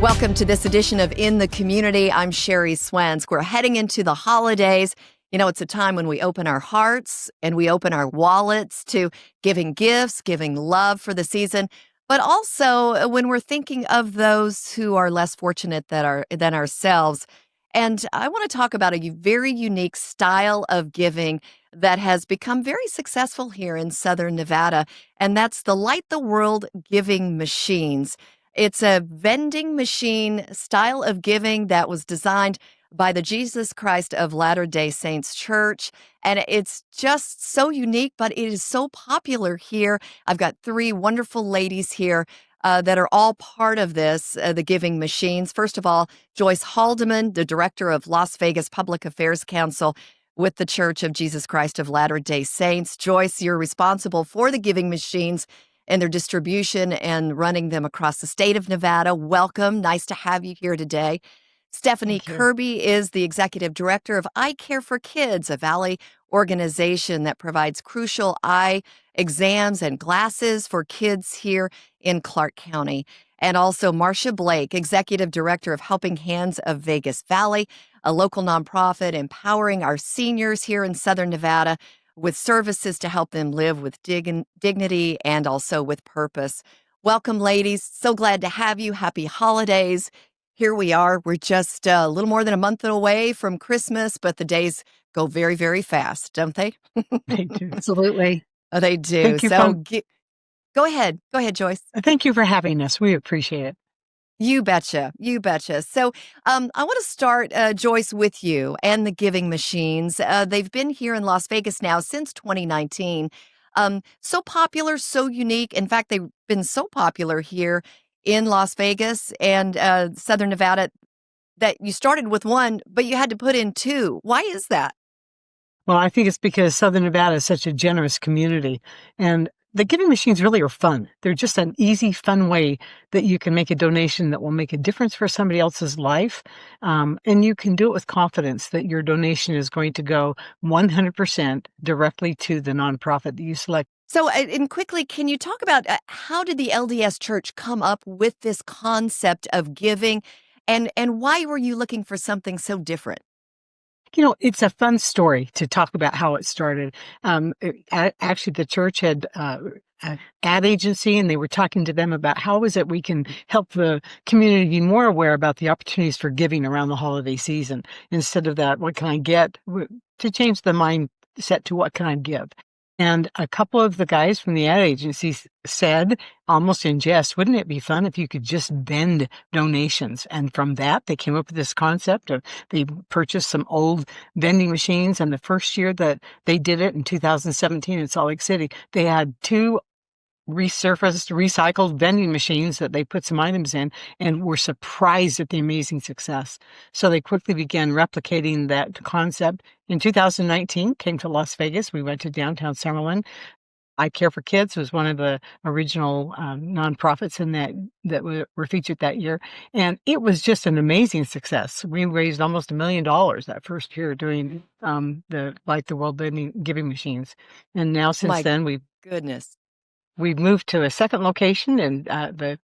Welcome to this edition of In the Community. I'm Sherry Swensk. We're heading into the holidays. You know, it's a time when we open our hearts and we open our wallets to giving gifts, giving love for the season, but also when we're thinking of those who are less fortunate than ourselves. And I want to talk about a very unique style of giving that has become very successful here in Southern Nevada, and that's the Light the World giving machines. It's a vending machine style of giving that was designed by the Jesus Christ of Latter-day Saints Church. And it's just so unique, but it is so popular here. I've got three wonderful ladies here that are all part of this, the giving machines. First of all, Joyce Haldeman, the director of Las Vegas Public Affairs Council with the Church of Jesus Christ of Latter-day Saints. Joyce, you're responsible for the giving machines and their distribution and running them across the state of Nevada. Welcome. Nice to have you here today. Stephanie Kirby is the executive director of Eye Care for Kids, a Valley organization that provides crucial eye exams and glasses for kids here in Clark County. And also Marcia Blake, executive director of Helping Hands of Vegas Valley, a local nonprofit empowering our seniors here in Southern Nevada with services to help them live with dignity and also with purpose. Welcome, ladies. So glad to have you. Happy holidays. Here we are. We're just a little more than a month away from Christmas, but the days go very, very fast, don't they? They do. Absolutely. Oh, they do. Thank you Go ahead. Go ahead, Joyce. Thank you for having us. We appreciate it. You betcha. You betcha. So I want to start, Joyce, with you and the giving machines. They've been here in Las Vegas now since 2019. So popular, so unique. In fact, they've been so popular here in Las Vegas and Southern Nevada that you started with one, but you had to put in two. Why is that? Well, I think it's because Southern Nevada is such a generous community, and the giving machines really are fun. They're just an easy, fun way that you can make a donation that will make a difference for somebody else's life. And you can do it with confidence that your donation is going to go 100% directly to the nonprofit that you select. So, and quickly, can you talk about how did the LDS Church come up with this concept of giving, and why were you looking for something so different? You know, it's a fun story to talk about how it started. Actually, the church had an ad agency, and they were talking to them about how is it we can help the community be more aware about the opportunities for giving around the holiday season. Instead of that, what can I get? To change the mindset to what can I give? And a couple of the guys from the ad agency said, almost in jest, wouldn't it be fun if you could just vend donations? And from that, they came up with this concept of they purchased some old vending machines. And the first year that they did it in 2017 in Salt Lake City, they had two resurfaced, recycled vending machines that they put some items in and were surprised at the amazing success. So they quickly began replicating that concept. In 2019, came to Las Vegas. We went to downtown Summerlin. Eye Care for Kids was one of the original nonprofits in that were featured that year. And it was just an amazing success. We raised almost $1 million that first year doing the Light the World giving machines. And now since then, Goodness. We've moved to a second location in the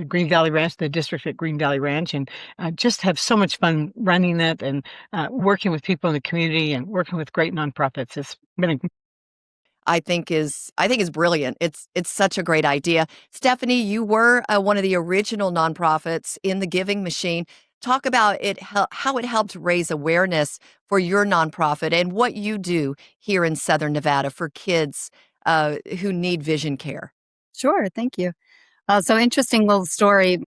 Green Valley Ranch, the district at Green Valley Ranch, and just have so much fun running it and working with people in the community and working with great nonprofits. It's been I think is brilliant. It's such a great idea. Stephanie, you were one of the original nonprofits in the Giving Machine. Talk about it, how it helped raise awareness for your nonprofit and what you do here in Southern Nevada for kids who need vision care. Sure. Thank you. So interesting little story.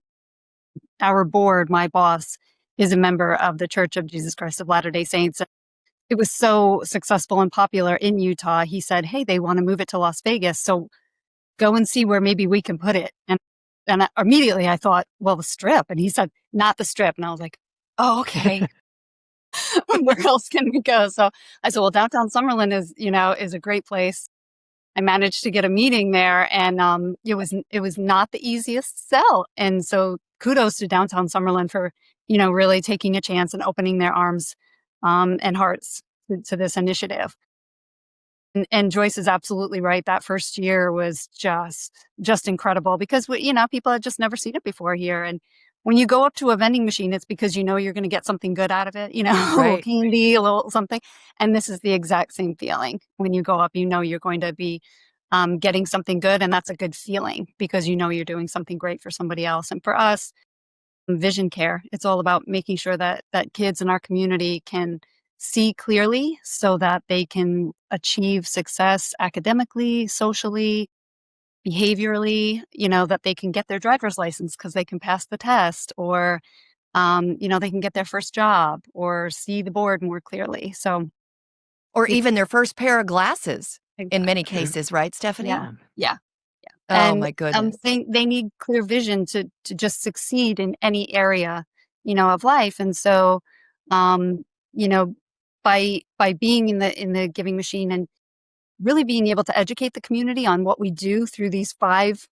Our board, my boss, is a member of the Church of Jesus Christ of Latter-day Saints. It was so successful and popular in Utah. He said, hey, they want to move it to Las Vegas. So go and see where maybe we can put it. And immediately I thought, well, the Strip. And he said, not the Strip. And I was like, oh, okay. Where else can we go? So I said, well, downtown Summerlin is a great place. I managed to get a meeting there, and it was not the easiest sell. And so kudos to downtown Summerlin for, really taking a chance and opening their arms and hearts to this initiative. And Joyce is absolutely right. That first year was just incredible because people had just never seen it before here. And when you go up to a vending machine, it's because you know you're going to get something good out of it, a little Right. candy, a little something. And this is the exact same feeling. When you go up, you know you're going to be getting something good, and that's a good feeling because you know you're doing something great for somebody else. And for us, vision care, it's all about making sure that kids in our community can see clearly so that they can achieve success academically, socially, behaviorally, that they can get their driver's license because they can pass the test, or they can get their first job or see the board more clearly. So Or it's even their first pair of glasses in many exactly. cases, right, Stephanie? Yeah. Yeah. Oh And my goodness. they need clear vision to just succeed in any area, of life. And so, um, you know, by being in the giving machine and really being able to educate the community on what we do through these 5,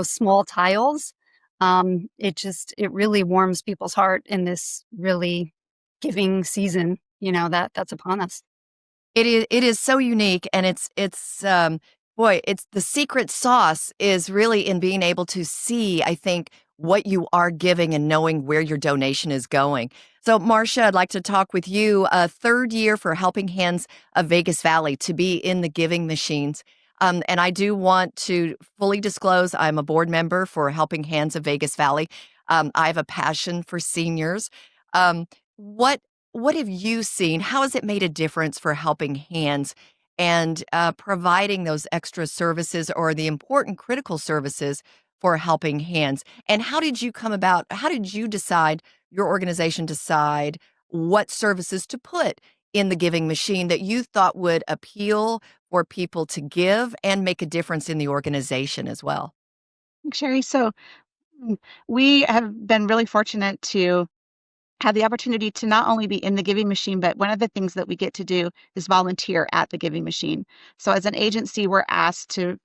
small tiles, it really warms people's heart in this really giving season, that's upon us. It is so unique, and boy, it's the secret sauce is really in being able to see, I think, what you are giving and knowing where your donation is going. So, Marcia, I'd like to talk with you. Third year for Helping Hands of Vegas Valley to be in the giving machines. And I do want to fully disclose I'm a board member for Helping Hands of Vegas Valley. I have a passion for seniors. Um, what what have you seen? How has it made a difference for Helping Hands and providing those extra services or the important critical services for Helping Hands? And how did you decide, your organization decide what services to put in the giving machine that you thought would appeal for people to give and make a difference in the organization as well? Sherry. So mm, we have been really fortunate to have the opportunity to not only be in the giving machine, but one of the things that we get to do is volunteer at the giving machine. So as an agency, we're asked to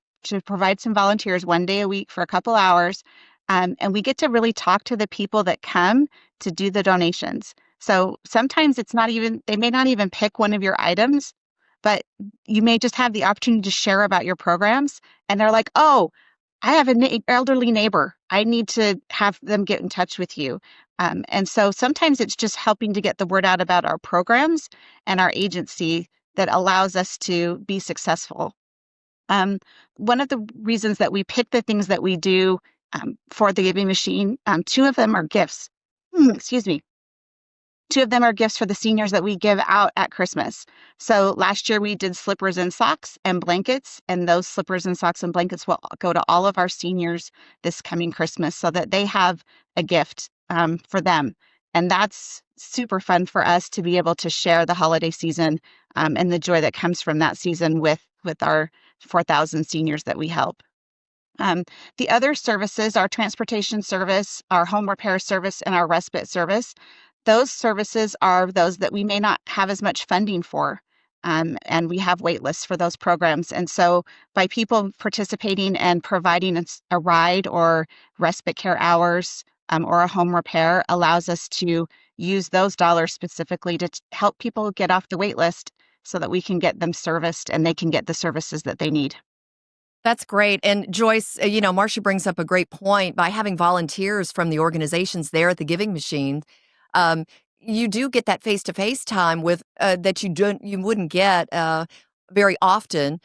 provide some volunteers 1 day a week for a couple hours. And we get to really talk to the people that come to do the donations. So sometimes they may not even pick one of your items, but you may just have the opportunity to share about your programs. And they're like, oh, I have an elderly neighbor. I need to have them get in touch with you. And so sometimes it's just helping to get the word out about our programs and our agency that allows us to be successful. One of the reasons that we pick the things that we do for the giving machine, 2 of them are gifts. Excuse me. 2 of them are gifts for the seniors that we give out at Christmas. So last year we did slippers and socks and blankets, and those slippers and socks and blankets will go to all of our seniors this coming Christmas so that they have a gift for them. And that's super fun for us to be able to share the holiday season and the joy that comes from that season with our 4,000 seniors that we help. The other services, our transportation service, our home repair service, and our respite service, those services are those that we may not have as much funding for. And we have wait lists for those programs. And so by people participating and providing a ride or respite care hours or a home repair allows us to use those dollars specifically to help people get off the wait list so that we can get them serviced and they can get the services that they need. That's great. And Joyce, Marcia brings up a great point. By having volunteers from the organizations there at the Giving Machine, um, you do get that face-to-face time with that you wouldn't get very often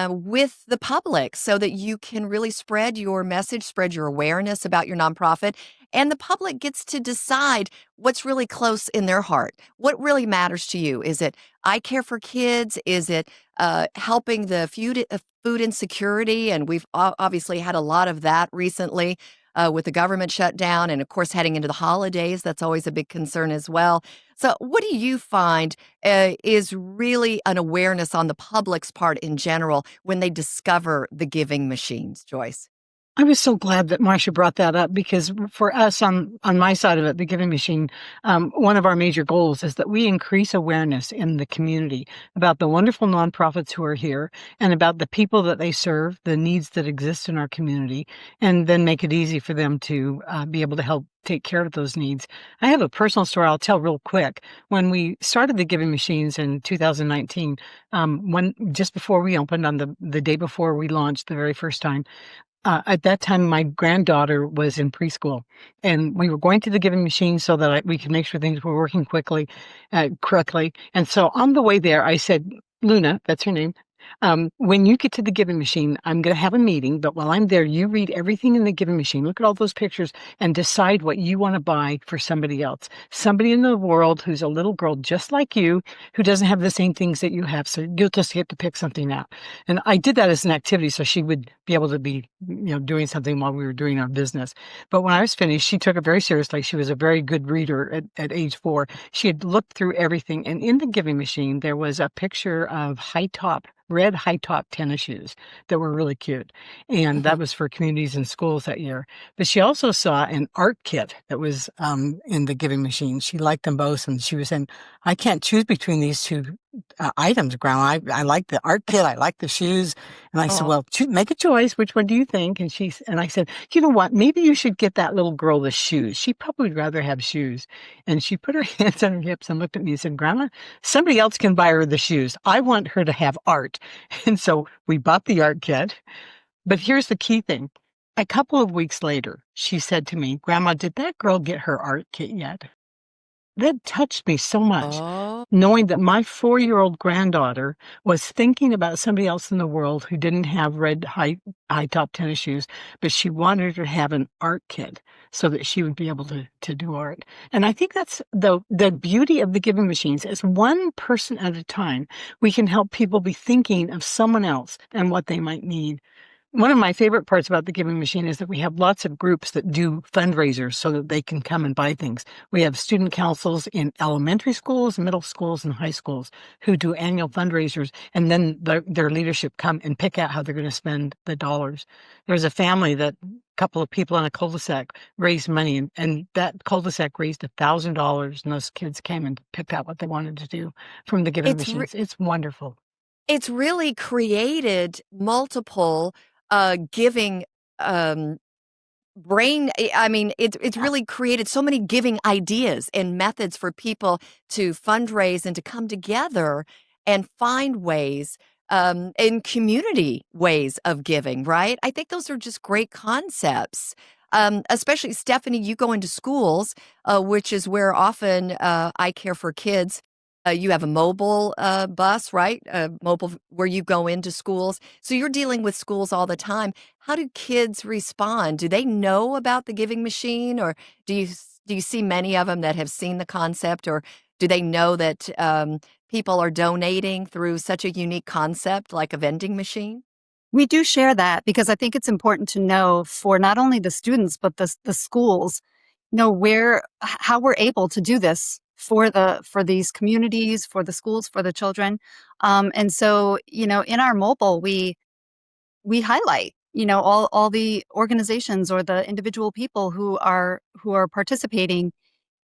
with the public, so that you can really spread your message, spread your awareness about your nonprofit, and the public gets to decide what's really close in their heart. What really matters to you? Is it I care for kids? Is it helping the food insecurity? And we've obviously had a lot of that recently with the government shutdown, and of course, heading into the holidays. That's always a big concern as well. So, what do you find is really an awareness on the public's part in general when they discover the giving machines, Joyce? I was so glad that Marcia brought that up because for us on my side of it, the Giving Machine, one of our major goals is that we increase awareness in the community about the wonderful nonprofits who are here and about the people that they serve, the needs that exist in our community, and then make it easy for them to be able to help take care of those needs. I have a personal story I'll tell real quick. When we started the Giving Machines in 2019, just before we opened on the day before we launched the very first time, At that time, my granddaughter was in preschool, and we were going to the giving machine so that we could make sure things were working correctly. And so on the way there, I said, Luna, that's her name. When you get to the giving machine, I'm going to have a meeting, but while I'm there, you read everything in the giving machine, look at all those pictures, and decide what you want to buy for somebody else. Somebody in the world who's a little girl just like you, who doesn't have the same things that you have. So you'll just get to pick something out. And I did that as an activity so she would be able to be, doing something while we were doing our business. But when I was finished, she took it very seriously. She was a very good reader at age 4. She had looked through everything. And in the giving machine, there was a picture of red high top tennis shoes that were really cute. And that was for communities and schools that year. But she also saw an art kit that was in the giving machine. She liked them both. And she was saying, I can't choose between these two items, Grandma. I like the art kit. I like the shoes. And I said, well, make a choice. Which one do you think? And I said, you know what? Maybe you should get that little girl the shoes. She probably would rather have shoes. And she put her hands on her hips and looked at me and said, Grandma, somebody else can buy her the shoes. I want her to have art. And so we bought the art kit. But here's the key thing. A couple of weeks later, she said to me, Grandma, did that girl get her art kit yet? That touched me so much, knowing that my 4-year-old granddaughter was thinking about somebody else in the world who didn't have red high top tennis shoes, but she wanted her to have an art kit so that she would be able to do art. And I think that's the beauty of the giving machines is one person at a time. We can help people be thinking of someone else and what they might need. One of my favorite parts about the giving machine is that we have lots of groups that do fundraisers so that they can come and buy things. We have student councils in elementary schools, middle schools, and high schools who do annual fundraisers, and then their leadership come and pick out how they're going to spend the dollars. There's a family that a couple of people in a cul-de-sac raised money, and that cul-de-sac raised $1,000, and those kids came and picked out what they wanted to do from the giving machines. It's wonderful. It's really created multiple giving brain. I mean, it's really created so many giving ideas and methods for people to fundraise and to come together and find ways in community ways of giving, right? I think those are just great concepts. Especially, Stephanie, you go into schools, which is where often I Care for Kids. You have a mobile bus, right? Mobile where you go into schools. So you're dealing with schools all the time. How do kids respond? Do they know about the giving machine, or do you see many of them that have seen the concept, or do they know that people are donating through such a unique concept like a vending machine? We do share that because I think it's important to know for not only the students, but the schools, how we're able to do this for these communities, for the schools, for the children. And so, in our mobile, we highlight, all the organizations or the individual people who are participating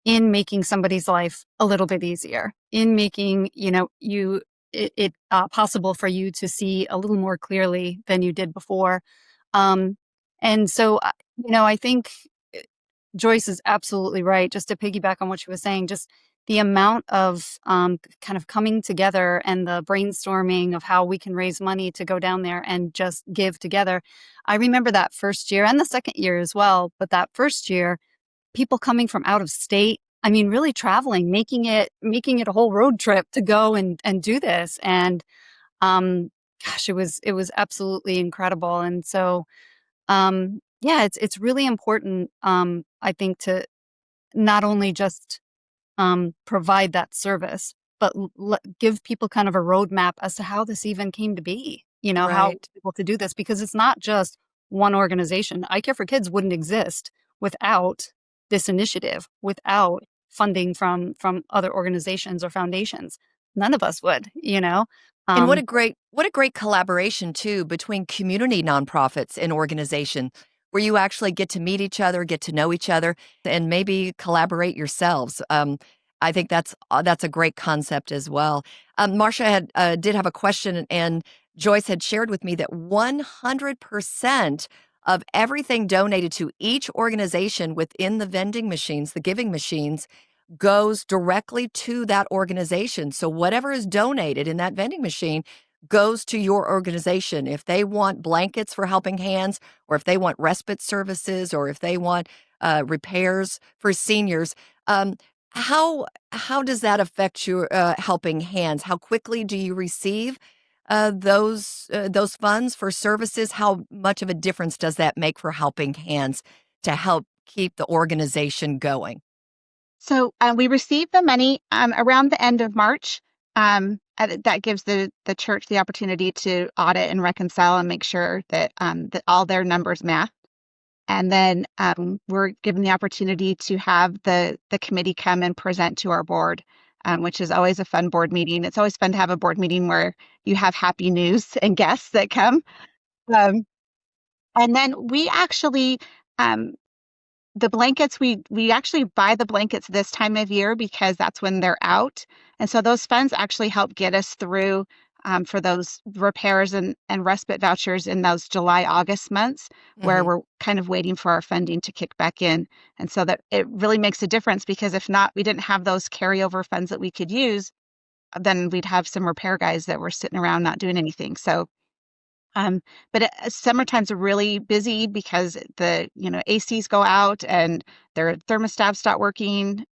in making somebody's life a little bit easier, in making, it possible for you to see a little more clearly than you did before. And so, I think Joyce is absolutely right. Just to piggyback on what she was saying, just the amount of kind of coming together and the brainstorming of how we can raise money to go down there and just give together. I remember that first year and the second year as well. But that first year, people coming from out of state, I mean, really traveling, making it a whole road trip to go and do this. And gosh, it was absolutely incredible. And so, it's really important, I think, to not only just provide that service, but give people kind of a roadmap as to how this even came to be, how people to do this, because it's not just one organization. I Care for Kids wouldn't exist without this initiative, without funding from other organizations or foundations. None of us would, And what a great collaboration too between community nonprofits and organization, where you actually get to meet each other, get to know each other, and maybe collaborate yourselves. I think that's a great concept as well. Marcia did have a question, and Joyce had shared with me that 100% of everything donated to each organization within the vending machines, the giving machines, goes directly to that organization. So whatever is donated in that vending machine goes to your organization. If they want blankets for Helping Hands, or if they want respite services, or if they want repairs for seniors, how does that affect your Helping Hands? How quickly do you receive those funds for services? How much of a difference does that make for Helping Hands to help keep the organization going? So we received the money around the end of March. That gives the church the opportunity to audit and reconcile and make sure that that all their numbers match. And then we're given the opportunity to have the committee come and present to our board, which is always a fun board meeting. It's always fun to have a board meeting where you have happy news and guests that come. Um, and then we actually the blankets, we actually buy the blankets this time of year because that's when they're out. And so those funds actually help get us through for those repairs and respite vouchers in those July, August months where Hmm. we're kind of waiting for our funding to kick back in. And so that it really makes a difference, because if not, we didn't have those carryover funds that we could use, then we'd have some repair guys that were sitting around not doing anything. So but summertime's really busy because the ACs go out and their thermostats stop working.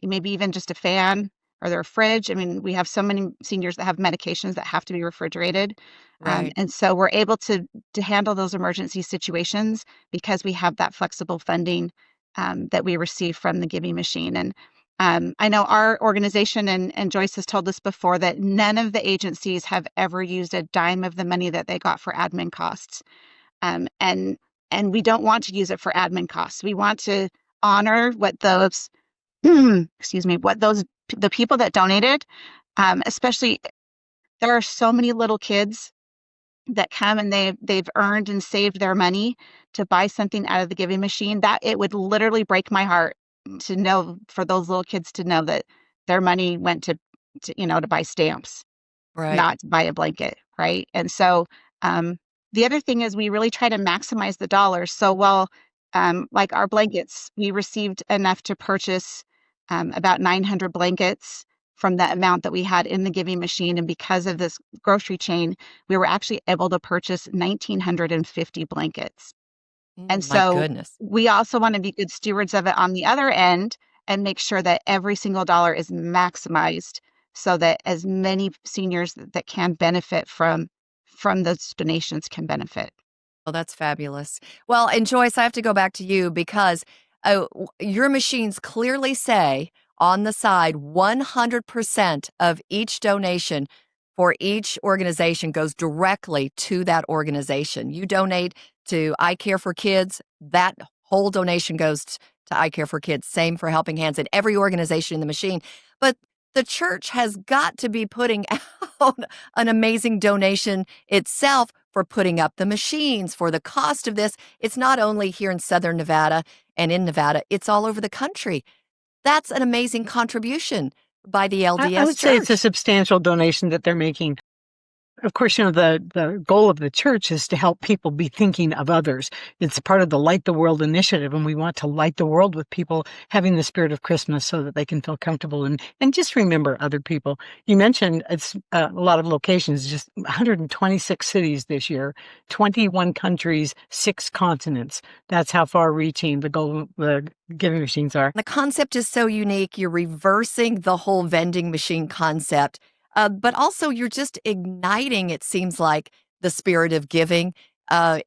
Maybe even just a fan or their fridge. I mean, we have so many seniors that have medications that have to be refrigerated, Right. and so we're able to handle those emergency situations because we have that flexible funding that we receive from the Giving Machine. And I know our organization, and Joyce has told us before, that none of the agencies have ever used a dime of the money that they got for admin costs. And we don't want to use it for admin costs. We want to honor what those, excuse me, the people that donated, especially there are so many little kids that come and they've earned and saved their money to buy something out of the Giving Machine, that it would literally break my heart to know, for those little kids to know that their money went to buy stamps, Right. not to buy a blanket, right? And so the other thing is we really try to maximize the dollars. So while like our blankets, we received enough to purchase about 900 blankets from the amount that we had in the Giving Machine. And because of this grocery chain, we were actually able to purchase 1,950 blankets. And My so goodness. we also want to be good stewards of it on the other end and make sure that every single dollar is maximized so that as many seniors that can benefit from those donations can benefit. Oh, that's fabulous. Well, and Joyce, I have to go back to you because your machines clearly say on the side 100% of each donation for each organization goes directly to that organization. You donate to I Care for Kids, that whole donation goes to I Care for Kids. Same for Helping Hands and every organization in the machine. But the church has got to be putting out an amazing donation itself for putting up the machines, for the cost of this. It's not only here in Southern Nevada and in Nevada, it's all over the country. That's an amazing contribution by the I LDS would say it's a Church. substantial donation that they're making. Of course, the goal of the church is to help people be thinking of others. It's part of the Light the World initiative, and we want to light the world with people having the spirit of Christmas so that they can feel comfortable and just remember other people. You mentioned it's a lot of locations, just 126 cities this year, 21 countries, 6 continents. That's how far-reaching the Giving Machines are. The concept is so unique. You're reversing the whole vending machine concept, but also you're just igniting, it seems like, the spirit of giving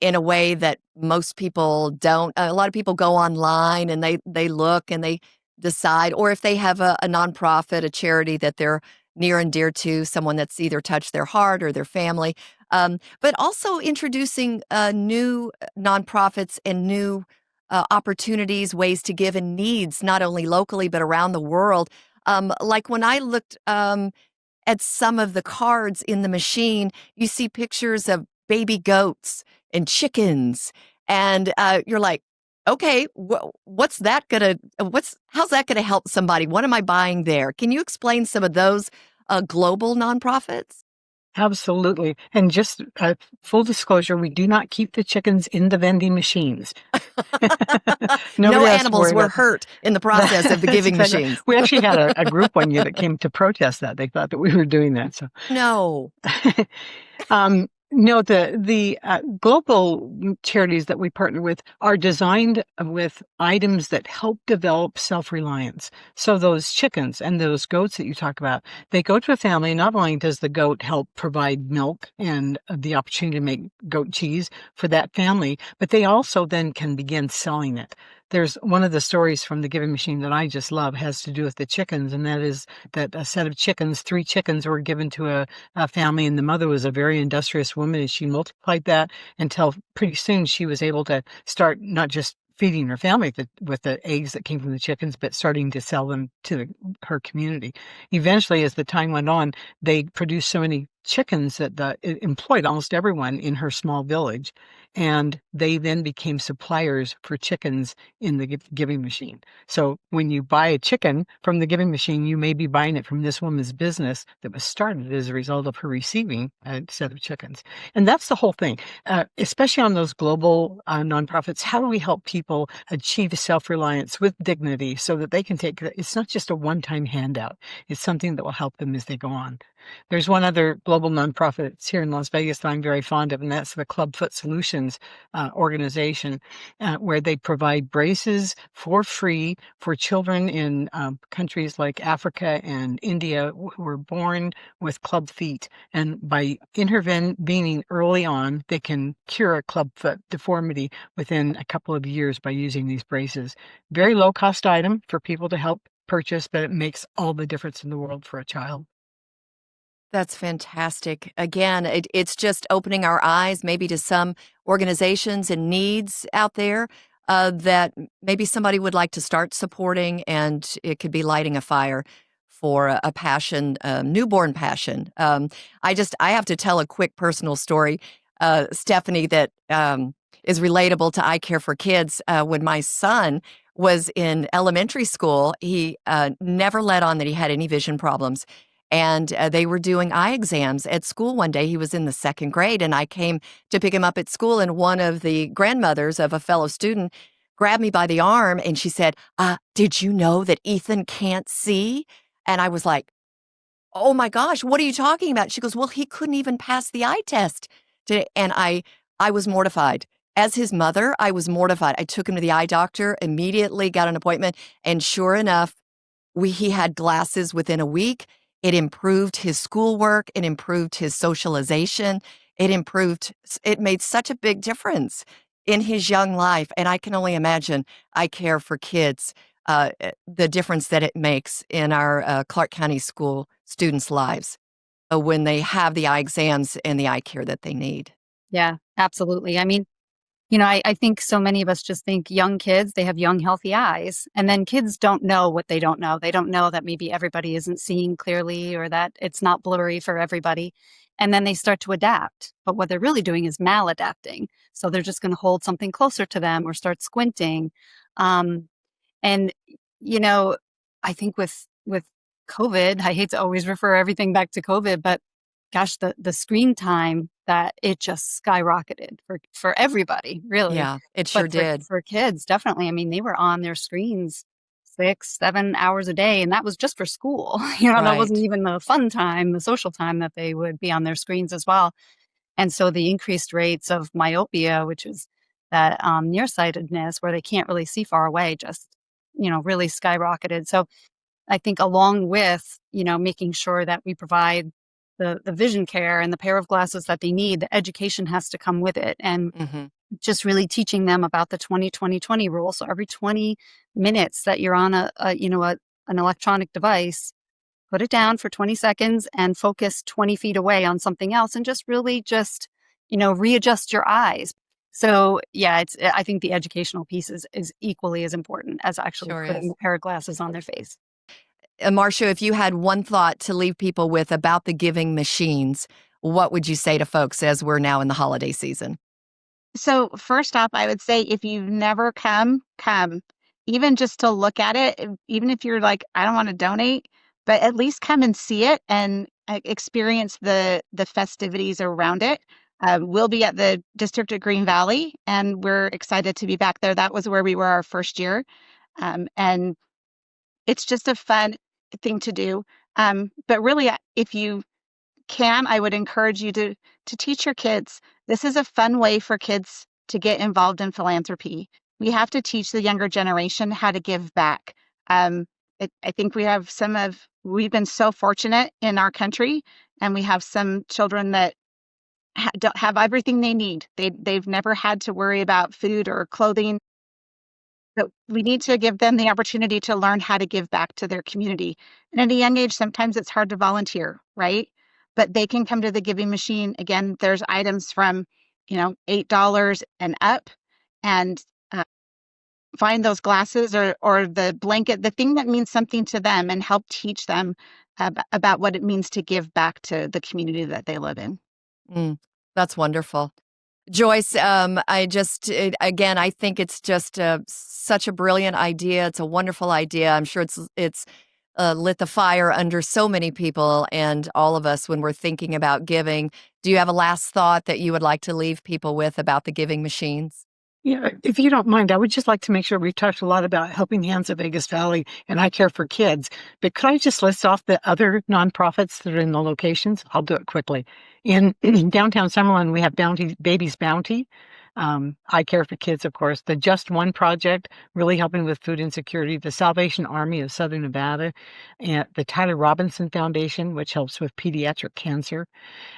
in a way that most people don't. A lot of people go online and they look and they decide, or if they have a nonprofit, a charity that they're near and dear to, someone that's either touched their heart or their family, but also introducing new nonprofits and new opportunities, ways to give, and needs, not only locally, but around the world. Like when I looked at some of the cards in the machine, you see pictures of baby goats and chickens. And you're like, okay, how's that going to help somebody? What am I buying there? Can you explain some of those global nonprofits? Absolutely. And just full disclosure, we do not keep the chickens in the vending machines. Nobody No has to animals worry were about that. hurt in the process of the That's giving exactly. machines. We actually had a group one year that came to protest that. They thought that we were doing that. So, No. no, the global charities that we partner with are designed with items that help develop self-reliance. So those chickens and those goats that you talk about, they go to a family. Not only does the goat help provide milk and the opportunity to make goat cheese for that family, but they also then can begin selling it. There's one of the stories from the Giving Machine that I just love has to do with the chickens, and that is that a set of chickens, 3 chickens were given to a family, and the mother was a very industrious woman, and she multiplied that until pretty soon she was able to start not just feeding her family with the eggs that came from the chickens, but starting to sell them to her community. Eventually, as the time went on, they produced so many chickens that it employed almost everyone in her small village, and they then became suppliers for chickens in the Giving Machine. So when you buy a chicken from the Giving Machine, you may be buying it from this woman's business that was started as a result of her receiving a set of chickens. And that's the whole thing, especially on those global nonprofits. How do we help people achieve self-reliance with dignity so that they can take it's not just a one-time handout. It's something that will help them as they go on. There's one other global nonprofit that's here in Las Vegas that I'm very fond of, and that's the Clubfoot Solutions organization, where they provide braces for free for children in countries like Africa and India who were born with club feet. And by intervening early on, they can cure a clubfoot deformity within a couple of years by using these braces. Very low cost item for people to help purchase, but it makes all the difference in the world for a child. That's fantastic. Again, it's just opening our eyes maybe to some organizations and needs out there that maybe somebody would like to start supporting, and it could be lighting a fire for a passion, a newborn passion. I have to tell a quick personal story, Stephanie, that is relatable to I Care for Kids. When my son was in elementary school, he never let on that he had any vision problems. And they were doing eye exams at school one day. He was in the 2nd grade, and I came to pick him up at school, and one of the grandmothers of a fellow student grabbed me by the arm, and she said, did you know that Ethan can't see? And I was like, oh my gosh, what are you talking about? She goes, well, he couldn't even pass the eye test today. And I was mortified. As his mother, I was mortified. I took him to the eye doctor, immediately got an appointment, and sure enough, he had glasses within a week. It improved his schoolwork. It improved his socialization. It made such a big difference in his young life. And I can only imagine I Care for Kids, the difference that it makes in our Clark County school students' lives when they have the eye exams and the eye care that they need. Yeah, absolutely. I mean, I think so many of us just think young kids, they have young, healthy eyes. And then kids don't know what they don't know. They don't know that maybe everybody isn't seeing clearly or that it's not blurry for everybody. And then they start to adapt. But what they're really doing is maladapting. So they're just going to hold something closer to them or start squinting. And, I think with COVID, I hate to always refer everything back to COVID, but gosh, the screen time that it just skyrocketed for everybody, really. Yeah, it sure But did. for kids, definitely. I mean, they were on their screens 6, 7 hours a day, and that was just for school. That wasn't Right. even the fun time, the social time that they would be on their screens as well. And so the increased rates of myopia, which is that nearsightedness where they can't really see far away, just really skyrocketed. So I think along with, making sure that we provide the vision care and the pair of glasses that they need, the education has to come with it. And Hmm. just really teaching them about the 20-20-20 rule. So every 20 minutes that you're on an electronic device, put it down for 20 seconds and focus 20 feet away on something else and just really readjust your eyes. So yeah, I think the educational piece is equally as important as actually Sure putting is. a pair of glasses on their face. Marcia, if you had one thought to leave people with about the giving machines, what would you say to folks as we're now in the holiday season? So first off, I would say if you've never come, even just to look at it, even if you're like, I don't want to donate, but at least come and see it and experience the festivities around it. We'll be at the district of Green Valley, and we're excited to be back there. That was where we were our first year. And it's just a fun thing to do. But really, if you can, I would encourage you to teach your kids. This is a fun way for kids to get involved in philanthropy. We have to teach the younger generation how to give back. I think we've been so fortunate in our country, and we have some children that don't have everything they need. They've never had to worry about food or clothing. But we need to give them the opportunity to learn how to give back to their community. And at a young age, sometimes it's hard to volunteer, right? But they can come to the giving machine. Again, there's items from, $8 and up, and find those glasses or the blanket, the thing that means something to them, and help teach them about what it means to give back to the community that they live in. That's wonderful. Joyce, I think it's just such a brilliant idea. It's a wonderful idea. I'm sure it's lit the fire under so many people and all of us when we're thinking about giving. Do you have a last thought that you would like to leave people with about the giving machines? Yeah, if you don't mind, I would just like to make sure we've talked a lot about Helping Hands of Vegas Valley and I Care for Kids, but could I just list off the other nonprofits that are in the locations? I'll do it quickly. In downtown Summerlin, we have Baby's Bounty, I Care for Kids, of course, the Just One Project, really helping with food insecurity, the Salvation Army of Southern Nevada, and the Tyler Robinson Foundation, which helps with pediatric cancer.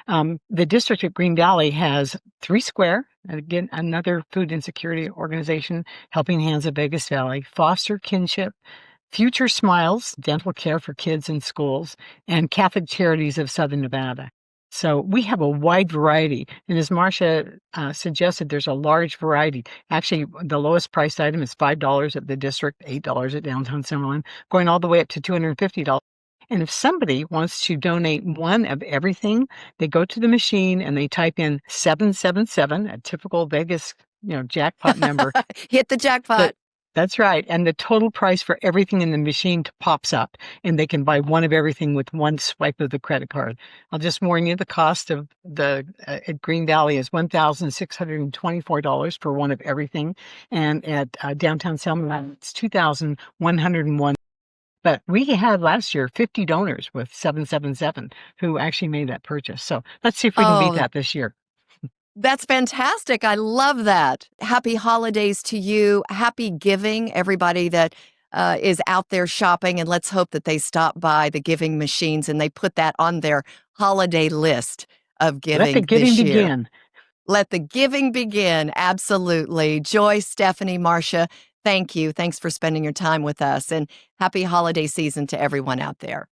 The district of Green Valley has Three Square, again, another food insecurity organization, Helping Hands of Vegas Valley, Foster Kinship, Future Smiles, dental care for kids in schools, and Catholic Charities of Southern Nevada. So we have a wide variety. And as Marcia suggested, there's a large variety. Actually, the lowest priced item is $5 at the district, $8 at downtown Summerlin, going all the way up to $250. And if somebody wants to donate one of everything, they go to the machine and they type in 777, a typical Vegas, jackpot number. Hit the jackpot. That's right. And the total price for everything in the machine pops up, and they can buy one of everything with one swipe of the credit card. I'll just warn you, the cost of at Green Valley is $1,624 for one of everything. And at downtown Selma, it's $2,101. But we had last year 50 donors with 777 who actually made that purchase. So let's see if we can beat that this year. That's fantastic. I love that. Happy holidays to you. Happy giving, everybody that is out there shopping. And let's hope that they stop by the giving machines and they put that on their holiday list of giving. Let the giving begin. Let the giving begin. Absolutely. Joyce, Stephanie, Marcia, thank you. Thanks for spending your time with us. And happy holiday season to everyone out there.